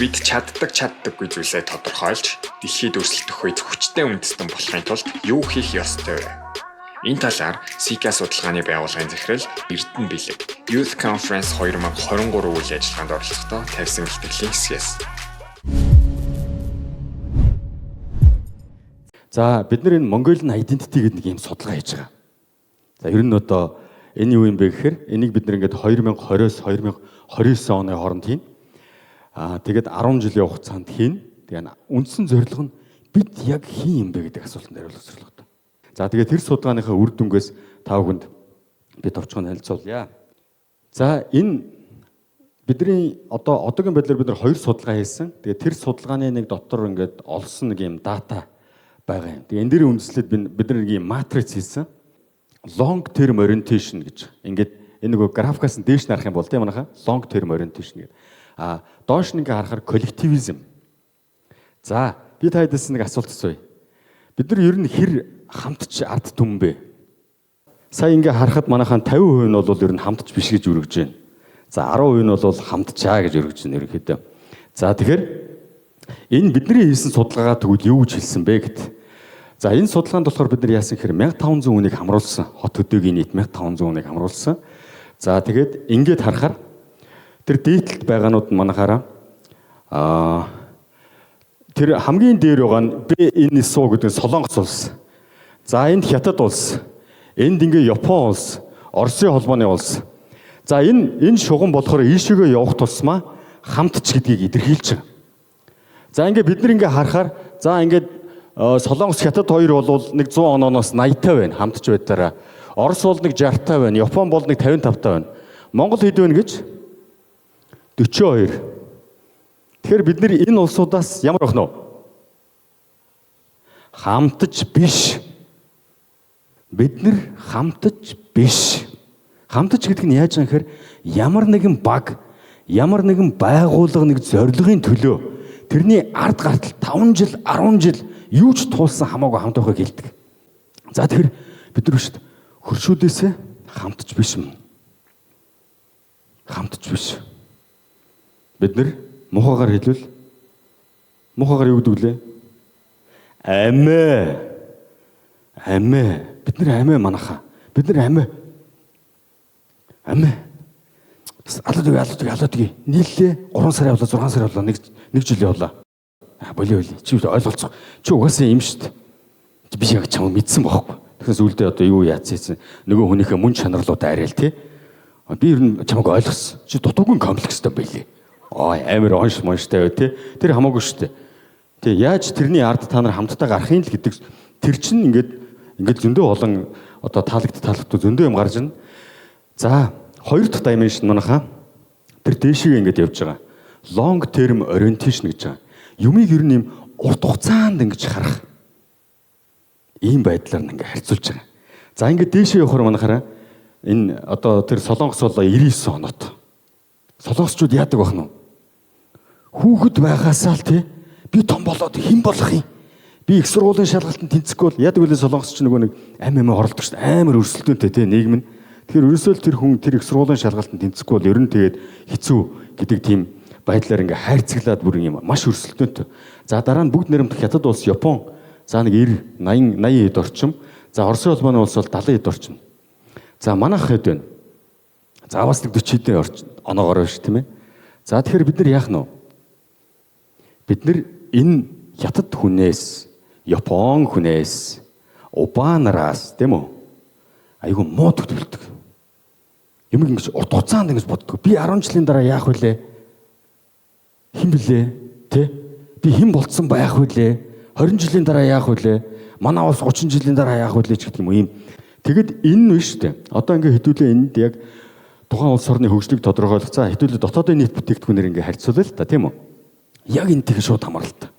Бид чаддаггүй зүйлээ тодорхойлж, дэлхийд өрсөлдөх үед хүчтэй үндэстэн болохын тулд юу хийх ёстой вэ? Энэ талаар SICA судалгааны байгууллагын захирал Эрдэнэ Бэлэг Youth Conference 2023 үйл ажиллагаанд оролцохдоо тавьсан илтгэлийн хэсгээс. За бид нар энэ Mongolian Identity гэдэг нэг юм судалгаа хийж байгаа. За ер нь одоо энэ юу юм бэ гэхээр энийг бид нар ингээд 2020-с 2029 оны хооронд хийн. Тэгээд 10 жилийн хугацаанд хийн. Тэгээд үндсэн зорилго нь бид яг хин юм бэ гэдэг асуултанд хариулах зорилготой. За тэгээд тэр судалгааныхаа үр дүнгээс та бүхэнд би товчхон танилцуулъя. За энэ бидний одоогийн байдлаар бид нар 2 судалгаа хийсэн. Тэгээд тэр судалгааны нэг дотор ингээд олсон нэг юм дата байгаа юм. Тэгээд энэ дээрээ үндэслээд бид нар нэг юм матриц хийсэн. Long term orientation гэж. Ингээд энэ нөгөө графикаас нь дээш нарах юм бол тийм манайха long term orientation гэдэг. Доош нь ингээ харахаар коллективизм. За би та хэдээс нэг асуулт асууя. Бид нар ер нь хэр хамтч ард түмэн бэ? Сая ингээ харахад манайхан 50% нь бол ер нь хамтч биш гэж өргөж байна. За 10% нь бол хамтчаа гэж өргөж байна ерөнхийдөө. За тэгэхээр энэ бидний хийсэн судалгаагаа тэгвэл юу гэж хэлсэн бэ гэд. За энэ судалгаанд болохоор бид нар яасан гэхээр 1500 хүнийг хамруулсан. Хот хөдөөгийн нийт 1500 хүнийг хамруулсан. За тэгээд ингээд харахаар тэр дээдлэлд байгаанууд нь манахаараа тэр хамгийн дээр байгаа нь БНСО гэдэг Солонгос улс. За энд Хятад улс. Энд ингээ Япон улс, Оросын холбооны улс. За энэ шугам болохоор ийшээгээ явах тусмаа хамтч гэдгийг илэрхийлж байгаа. За ингээ бид нар ингээ харахаар за ингээ Солонгос Хятад хоёр бол нэг 100 онооноос 80-тай байна хамтч байдлаараа. Орос бол нэг 60-тай байна, Япон бол нэг 55-тай байна. Монгол хэд байна гэж 42. Тэгэхээр бид нэр энэ улсуудаас ямар охно? Хамтж биш. Бид нэр хамтж биш. Хамтж гэдэг нь яаж юм гэхээр ямар нэгэн баг, ямар нэгэн байгууллага нэг зорилгын төлөө тэрний ард гартал 5 жил, 10 жил юу ч туулсан хамаагүй хамт байхыг хэлдэг. За тэгэхээр бид нар шүү дээ хөршүүдээсээ хамтж биш юм. Хамтж биш. Бид нар мухагаар хэлвэл мухагаар юу гэдэг лээ? Амиа. Бид нар амиа манаха. Бид нар амиа. Алуудыг. Нийллээ 3 сар явлаа, 6 сар явлаа, нэг жил явлаа. Болио. Чи ойлголцох. Чи угаасаа юм шүү дээ. Би яг чамд мэдсэн бохоггүй. Тэгэхээр зүйлдээ одоо юу яацсан нөгөө хүнийхээ мөн чанарлууд арил тий. Би ер нь чамайг ойлгосон. Чи дутуугүй комплекстэй байлээ. Амар онштой бай тий. Тэр хамаагүй шүү дээ. Тий яаж тэрний ард та нар хамтдаа гарахын л гэдэг тэр чинь ингээд зөндөө олон одоо таалагдтуу зөндөө юм гарч ирнэ. За хоёр дахь dimension манайхаа тэр дээшээ ингээд явж байгаа. Long term orientation гэж байгаа. Юмыг ер нь юм урт хугацаанд ингэж харах. Ийм байдлаар ингээд харьцуулж байгаа. За ингээд дээшээ явахаар манайхаараа энэ одоо тэр Солонгос бол 99 оноод. Солонгосчууд яадаг бах нь? Хүүхэд байгаасаа л тий би том болоод хэн болох юм? Би их сургуулийн шалгалтанд тэнцэхгүй бол яадаг вэ Солонгосч нөгөө нэг амиа хоролдог шүү дээ. Амар өрсөлдөөнтэй тий нийгэм нь. Тэгэхээр ерөөсөө л тэр хүн тэр их сургуулийн шалгалтанд тэнцэхгүй бол ер нь тэгээд хэцүү гэдэг тийм байдлаар ингээ хайрцаглаад бүр юм маш өрсөлдөөнтэй. За дараа нь бүгд нэрмт Хятад улс, Япон за нэг 80 хэд орчим. За Оросын холбооны улс бол 70 хэд орчим. За манайх хэд байна? За бас нэг 40 хэдэн оноогоор байна шүү тийм ээ. За тэгэхээр бид нар яах нь вэ? Бид нар энэ Хятад хүнээс, Япон хүнээс, Убаанараас тийм үү? Айгу муу төгтөлдөг. Юм ингэж урт хугацаанд ингэж боддог. Би 10 жилийн дараа яах вүлээ? Хэн блэ? Тэ? Би хэн болцсон байх вүлээ? 20 жилийн дараа яах вүлээ? Манай улс 30 жилийн дараа яах вүлээ ч гэдэг юм ийм. Тэгэд энэ нь шүү дээ. Одоо ингээ хэдүүлээ энд яг тухайн улс орны хөгжлийг тодорхойлох. За хэдүүлээ дотоодын нийт бүтээгдэхүүнээр ингээ харьцуулъя л та тийм үү? Яг энэ тэг шууд хамааралтай.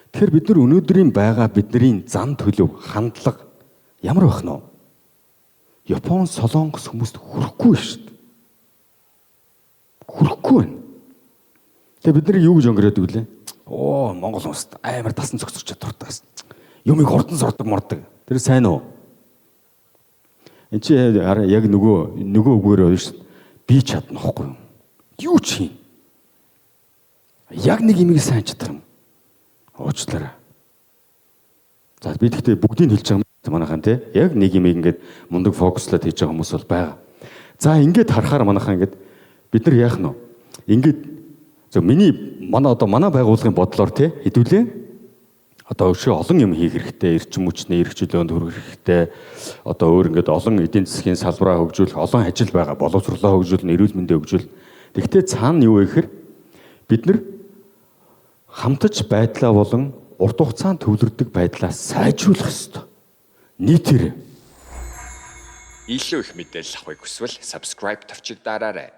Тэгэхээр бид нар өнөөдрийн байгаа бидний зан төлөв, хандлага ямар байх нь вэ? Япон, Солонгос хүмүүст хүрэхгүй шүү дээ. Хүрэхгүй байна. Тэгээ бид нар юу гэж өнгөрөөд вүлээ? Монгол хүмүүст амар дасан зохицох чадвартай. Юмыг хурдан сордог мордог. Тэр сайн уу? Энд чи яг нөгөө үгээр байна шүү дээ. Би чадна хгүй юу? Юу ч юм. Яг нэг имийг сайн чадах юм. Уучлаарай. За би тэгтээ бүгдийг хэлж байгаа юм манайхан тий. Яг нэг имийг ингээд мундаг фокуслаад хийж байгаа хүмүүс бол байгаа. За ингээд харахаар манайхан ингээд бид нар яах нь вэ? Ингээд манай байгууллагын бодлоор тий хэдүүлээ одоо өшөө олон юм хийх хэрэгтэй, эрчим хүчний эрх чөлөөнд хүрэх хэрэгтэй. Одоо өөр ингээд олон эдийн засгийн салбараа хөгжүүлэх, олон ажил байгаа, боловсруулалтаа хөгжүүлэх, эрүүл мэндийг хөгжүүлэх. Тэгвэл цаана юу вэ гэхээр бид нар хамтаж байдлаа болон урт хугацаанд төвлөрдөг байдлаа сайжруулах ёстой. Нийтээр Илүү их мэдээлэл авахыг хүсвэл subscribe товчиг дараарай.